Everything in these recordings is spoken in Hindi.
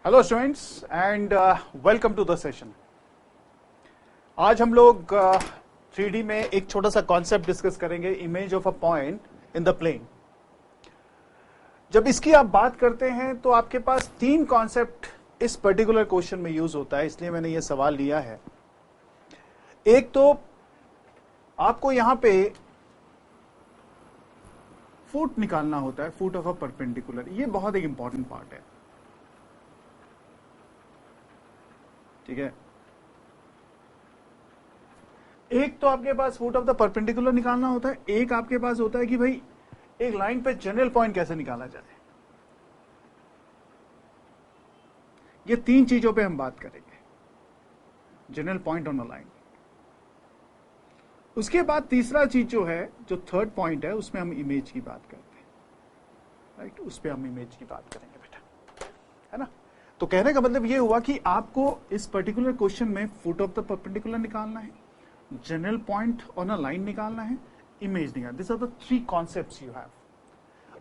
Hello students and welcome to the session. आज हम लोग 3D में एक छोटा सा कॉन्सेप्ट डिस्कस करेंगे, image of a point in the plane. जब इसकी आप बात करते हैं तो आपके पास तीन कॉन्सेप्ट इस पर्टिकुलर क्वेश्चन में यूज होता है, इसलिए मैंने ये सवाल लिया है। एक तो आपको यहां पे फुट निकालना होता है, फुट ऑफ अ परपेंडिकुलर। ये बहुत एक इंपॉर्टेंट पार्ट है, ठीक है। एक तो आपके पास फुट ऑफ द परपेंडिकुलर निकालना होता है, एक आपके पास होता है कि भाई एक लाइन पे जनरल पॉइंट कैसे निकाला जाए। ये तीन चीजों पे हम बात करेंगे, general point on a line. उसके बाद तीसरा चीज जो है, जो थर्ड पॉइंट है, उसमें हम इमेज की बात करते हैं, राइट। उस पर हम इमेज की बात करेंगे बेटा, है ना। तो कहने का मतलब ये हुआ कि आपको इस पर्टिकुलर क्वेश्चन में फुट ऑफ द परपेंडिकुलर निकालना है, general point on a line निकालना है, इमेज निकालना। This are the three concepts you have.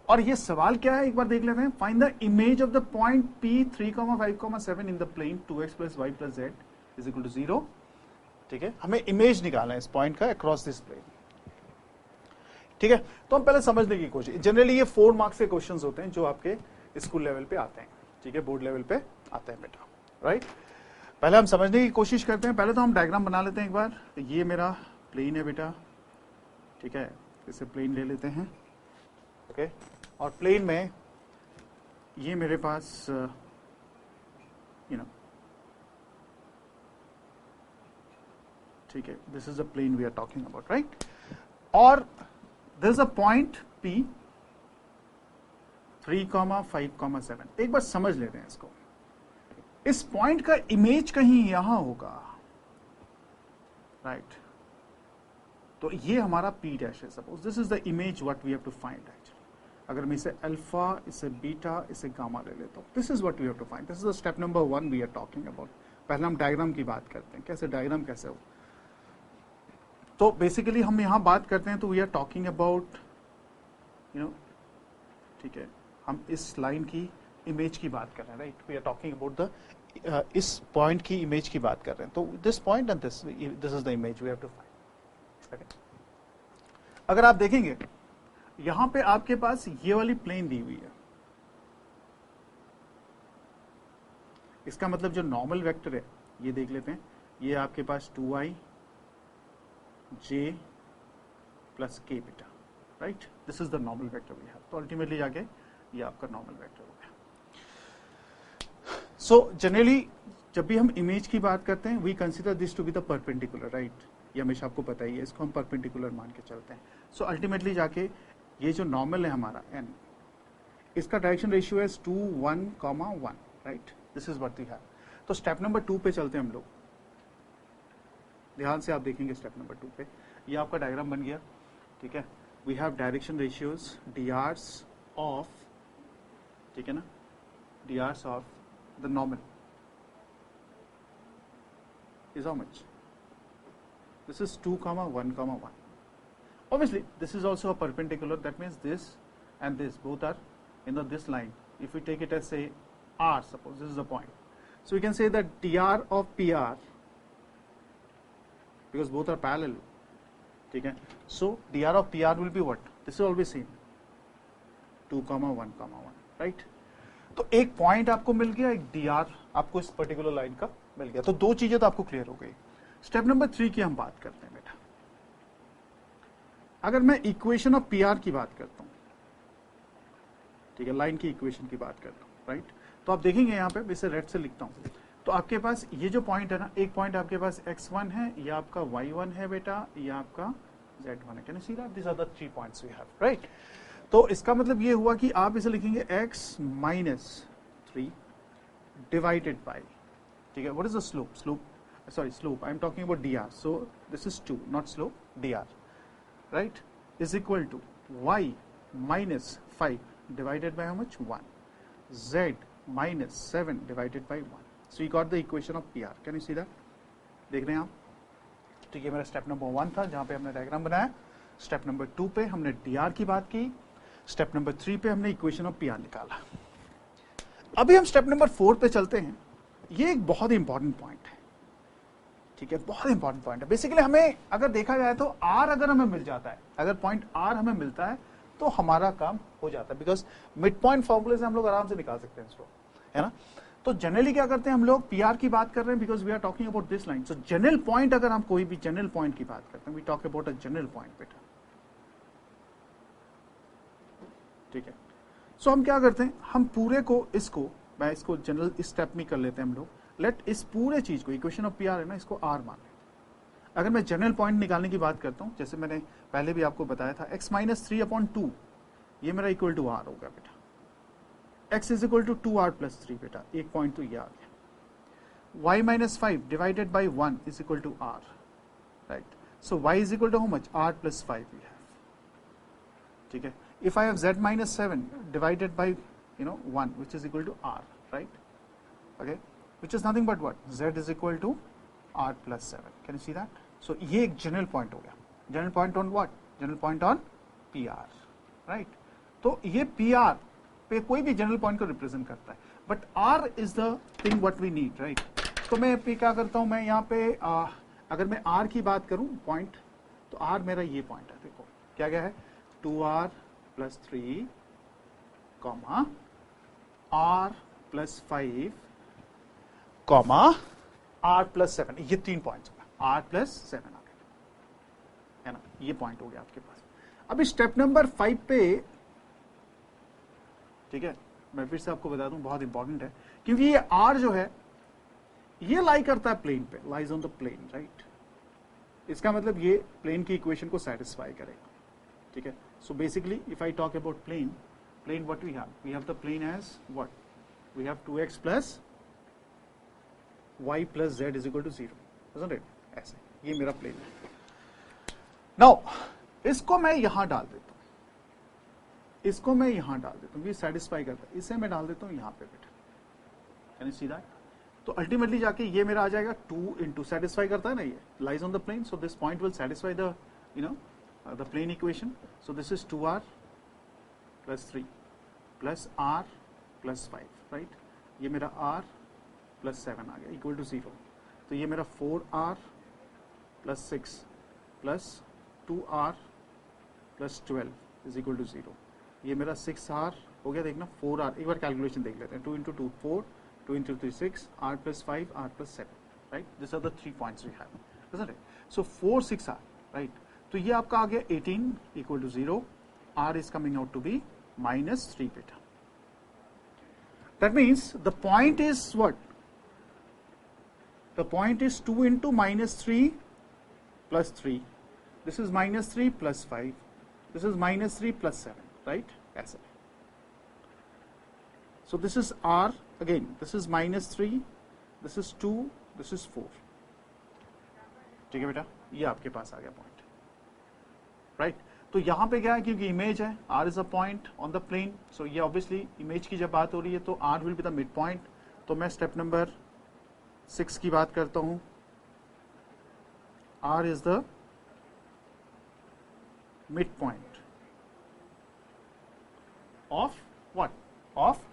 और ये सवाल क्या है, एक बार देख लेते हैं। Find the image of the point P 3,5,7 in the plane 2x + y + z = 0। ठीक है, हमें इमेज निकालना है इस पॉइंट का अक्रॉस दिस प्लेन। ठीक है, तो हम पहले समझने की कोशिश। जनरली ये 4 मार्क्स के क्वेश्चंस होते हैं जो आपके स्कूल लेवल पे आते हैं, ठीक है, बोर्ड लेवल पे आते हैं बेटा, राइट। पहले हम समझने की कोशिश करते हैं। पहले तो हम डायग्राम बना लेते हैं एक बार। ये मेरा प्लेन है बेटा, ठीक है, इसे प्लेन ले लेते हैं, ओके। और प्लेन में ये मेरे पास ठीक है, this is the plane we are talking about, right. और this is a point P 3,5,7। एक बार समझ लेते हैं इसको। इस पॉइंट का इमेज कहीं यहां होगा, राइट। तो ये हमारा P' है। Suppose this is the image what we have to find actually. अगर मैं इसे अल्फा, इसे बीटा, इसे गामा ले लेता हूं, this is what we have to find. This is the step number 1 we are talking about. पहले हम डायग्राम की बात करते हैं, कैसे डायग्राम कैसे हो। तो बेसिकली हम यहां बात करते हैं, तो वी आर टॉकिंग अबाउट ठीक है, हम इस लाइन की इमेज की बात कर रहे हैं, right. We are talking about the इस पॉइंट की इमेज की बात कर रहे हैं। तो this point and this is the image we have to find. अगर आप देखेंगे यहां पे आपके पास ये वाली प्लेन दी हुई है, इसका मतलब जो नॉर्मल वेक्टर है, ये देख लेते हैं। ये आपके पास 2i j + k बेटा, right. This is the normal vector we have. तो अल्टीमेटली जाके ये आपका नॉर्मल वेक्टर हो गया। सो जनरली जब भी हम इमेज की बात करते हैं, we consider this to be the perpendicular, right. ये हमेशा आपको पता ही है, इसको हम परपेंडिकुलर मान के चलते हैं। सो अल्टीमेटली जाके ये जो नॉर्मल है हमारा n, इसका डायरेक्शन रेशियो है 2, 1, 1, right. This is what we have. तो स्टेप नंबर 2 पे चलते हैं हम लोग। ध्यान से आप देखेंगे स्टेप नंबर 2 पे, ये आपका डायग्राम बन गया, ठीक है। We have direction ratios drs of, ठीक है ना, drs of the normal is how much? This is 2, 1, 1. Obviously, this is also a perpendicular. That means this and this both are in this line. If we take it as say R, suppose this is the point. So we can say that dr of PR, because both are parallel. Okay. So dr of PR will be what? This is always same. 2, 1, 1, right? तो एक पॉइंट आपको मिल गया, एक dr आपको इस पर्टिकुलर लाइन का मिल गया। तो दो चीजें तो आपको क्लियर हो गई। स्टेप नंबर 3 की हम बात करते हैं बेटा। अगर मैं इक्वेशन ऑफ पीआर की बात करता हूं, ठीक है, लाइन की इक्वेशन की बात करता हूं, राइट। तो आप देखेंगे यहां पे, इसे रेड से लिखता हूं। तो आपके पास ये जो पॉइंट है ना, एक पॉइंट आपके पास x1 है, या आपका y1 है बेटा, या आपका z1 है। Can you see that? This are the 3 points we have, right. तो इसका मतलब ये हुआ कि आप इसे लिखेंगे x - 3 डिवाइडेड बाय, ठीक है, what is the slope? Slope, I am talking about dr. So this is 2, not slope, dr, right, is equal to y - 5 divided by how much? 1. Z - 7 divided by 1. So you got the equation of PR. Can you see that? देख रहे हैं आप? तो ये मेरा स्टेप नंबर 1 था, जहां पे हमने डायग्राम बनाया। स्टेप नंबर 2 पे हमने dr की बात की। स्टेप नंबर 3 पे हमने इक्वेशन ऑफ PR निकाला। अभी हम स्टेप नंबर 4 पे चलते हैं। ये एक बहुत ही इंपॉर्टेंट पॉइंट है, ठीक है, बहुत इंपॉर्टेंट पॉइंट है। बेसिकली हमें अगर देखा जाए तो आर अगर हमें मिल जाता है, अगर पॉइंट आर हमें मिलता है तो हमारा काम हो जाता है, बिकॉज मिड पॉइंट फॉर्मूले से हम लोग आराम से निकाल सकते हैं इसको, है ना। तो जनरली क्या करते हैं हम लोग, पीआर की बात कर रहे हैं because we are talking about this line. So general point, अगर हम कोई भी जनरल पॉइंट की बात करते हैं, we talk about a general point बेटा, ठीक है। सो हम क्या करते हैं, हम पूरे को इसको, मैं इसको जनरल इस स्टेप में कर लेते हैं हम लोग। लेट इस पूरे चीज को, इक्वेशन ऑफ पीआर है ना, इसको आर मान लें। अगर मैं जनरल पॉइंट निकालने की बात करता हूं, जैसे मैंने पहले भी आपको बताया था, x माइनस 3/2 ये मेरा इक्वल टू आर होगा बेटा। x is equal to 2r plus 3 बेटा, एक पॉइंट तो ये आ गया। y minus 5 divided by 1 is equal to r, right. So y is equal to how much, r plus 5 we have, ठीक है। If I have z minus 7 divided by 1 which is equal to r, right, okay, which is nothing but what, z is equal to r plus 7. Can you see that? So ये एक general point हो गया, general point on what, general point on PR, right. तो ये PR पे कोई भी general point को represent करता है, but R is the thing what we need, right. तो मैं पे क्या करता हूँ, मैं यहाँ पे अगर मैं R की बात करूँ point, तो R मेरा ये point है, देखो क्या क्या है, 2r plus 3 comma r plus 5 comma r plus 7, ये 3 पॉइंट्स होगा, r plus 7 आ गया, है ना, ये पॉइंट हो गया आपके पास। अभी स्टेप नंबर 5 पे, ठीक है, मैं फिर से आपको बता दूं, बहुत इंपॉर्टेंट है, क्योंकि ये r जो है ये लाई करता है प्लेन पे, lies on the plane, right. इसका मतलब ये प्लेन की इक्वेशन को सेटिस्फाई करेगा, ठीक है। So basically, if I talk about plane, what we have? We have the plane as what? We have 2x plus y plus z is equal to 0, isn't it? ऐसे, ये मेरा plane है। Now, इसको मैं यहाँ डाल देता हूँ, इसको मैं यहाँ डाल देता हूँ, ये satisfy करता है, इसे मैं डाल देता हूँ यहाँ पे बेटा। Can you see that? तो अल्टीमेटली जाके ये मेरा आ जाएगा 2 into satisfy करता है ना, ये lies on the plane, so this point will satisfy the the plane equation. So this is 2r plus 3 plus r plus 5, right. ये मेरा r plus 7 आ गया equal to 0. तो ये मेरा 4r plus 6 plus 2r plus 12 is equal to 0. ये मेरा 6r हो गया, देखना 4r, एक बार कैलकुलेशन देख लेते हैं, 2 into 2 4, 2 into 3 6, r plus 5, r plus 7, right. These are the 3 points we have, isn't it? So 4 6r, right. तो ये आपका आ गया 18 equal to 0, r is coming out to be minus 3 beta. That means the point is what? The point is 2 into minus 3 plus 3. This is minus 3 plus 5. This is minus 3 plus 7, right? ऐसे. So this is r, again, this is minus 3, this is 2, this is 4. ठीक है बेटा, ये आपके पास आ गया पॉइंट, राइट। तो यहां पे क्या है, क्योंकि इमेज है, r is a point on the plane, so ये ऑब्वियसली इमेज की जब बात हो रही है तो r will be the mid point. तो मैं स्टेप नंबर 6 की बात करता हूं, r is the mid point of what, of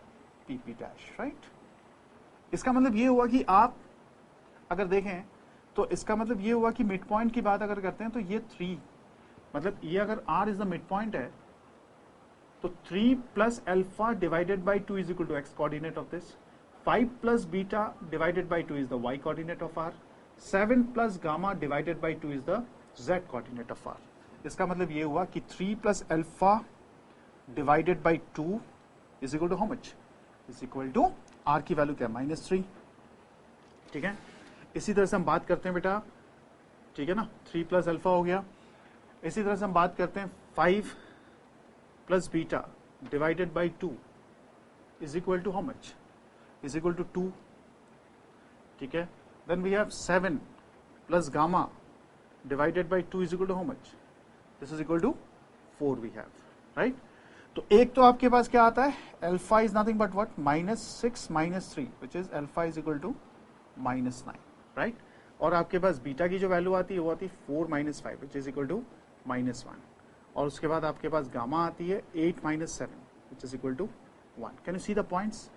pp dash, right. इसका मतलब ये हुआ कि आप अगर देखें तो इसका मतलब ये हुआ कि मिड पॉइंट की बात अगर करते हैं तो ये 3, मतलब ये अगर r is the mid point है तो 3 plus alpha divided by 2 is equal to x coordinate of this, 5 plus beta divided by 2 is the y coordinate of r, 7 plus gamma divided by 2 is the z coordinate of r। इसका मतलब ये हुआ कि 3 plus alpha divided by 2 is equal to how much, is equal to r की वैल्यू क्या है, -3, ठीक है। इसी तरह से हम बात करते हैं बेटा, ठीक है ना, 3 प्लस अल्फा हो गया। इसी तरह से हम बात करते हैं 5 plus beta divided by 2 is equal to how much, is equal to 2, ठीक है। Then we have 7 plus gamma divided by 2 is equal to how much, this is equal to 4 we have, right. तो एक तो आपके पास क्या आता है, alpha is nothing but what, -6 -3 which is alpha is equal to -9, right. और आपके पास बीटा की जो वैल्यू आती है वो आती है 4 - 5 विच इज इक्वल टू -1, और उसके बाद आपके पास गामा आती है 8 - 7 which is equal to 1। Can you see the points,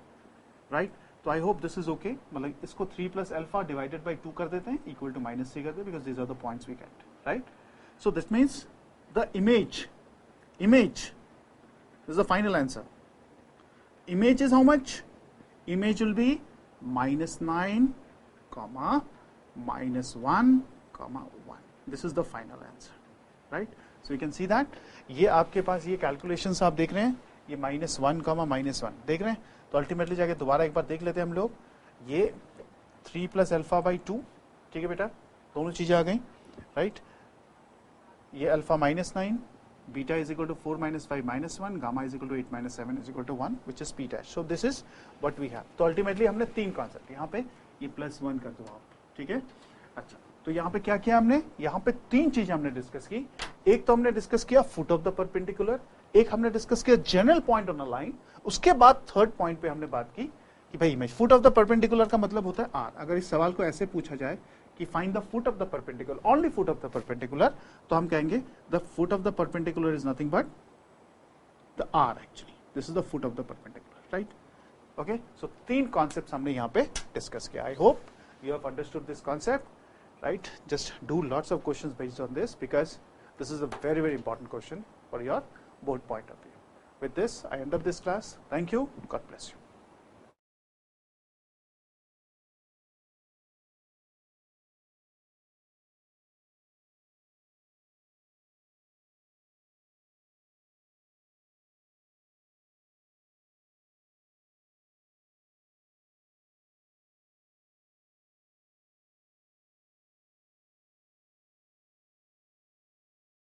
right? तो I hope this is okay. मतलब इसको 3 प्लस अल्फा डिवाइडेड बाई 2 कर देते हैं इक्वल टू -3 कर देते हैं because these are the points we get, right? So this means the image is the final answer. Image is how much? Image will be -9, -1, -1. This is the final answer, right? So you can see that. ये आपके पास ये कैलकुलेशंस आप देख रहे हैं, ये -1, -1 देख रहे हैं. तो अल्टीमेटली जाके दोबारा एक बार देख लेते हैं हम लोग. ये 3 प्लस अल्फा बाई 2, ठीक है बेटा, दोनों चीजें आ गई, राइट? ये alpha -9, beta is equal to 4 minus 5 minus 1, gamma is equal to 8 minus 7 is equal to 1, which is p dash. So this is what we have. तो अल्टीमेटली हमने 3 कॉन्सेप्ट, यहाँ पे ये +1 कर दो आप, ठीक है? अच्छा, तो यहाँ पे क्या किया हमने? यहाँ पे 3 चीजें हमने डिस्कस की. एक तो हमने डिस्कस किया फुट ऑफ द परपेंडिकुलर, एक हमने डिस्कस किया general point on a line, उसके बाद थर्ड पॉइंट पे हमने बात की कि भाई image foot of the perpendicular का मतलब होता है आर. अगर इस सवाल को ऐसे पूछा जाए कि find the foot of the perpendicular, only foot of the perpendicular, तो हम कहेंगे the foot of the perpendicular is nothing but the R. Actually this is the foot of the perpendicular, right? Okay, so 3 concepts हमने यहाँ पे डिस्कस किया. I hope you have understood this concept, right? Just do lots of questions based on this because this is a very very important question for your board point of view. With this I end up this class. Thank you. God bless you.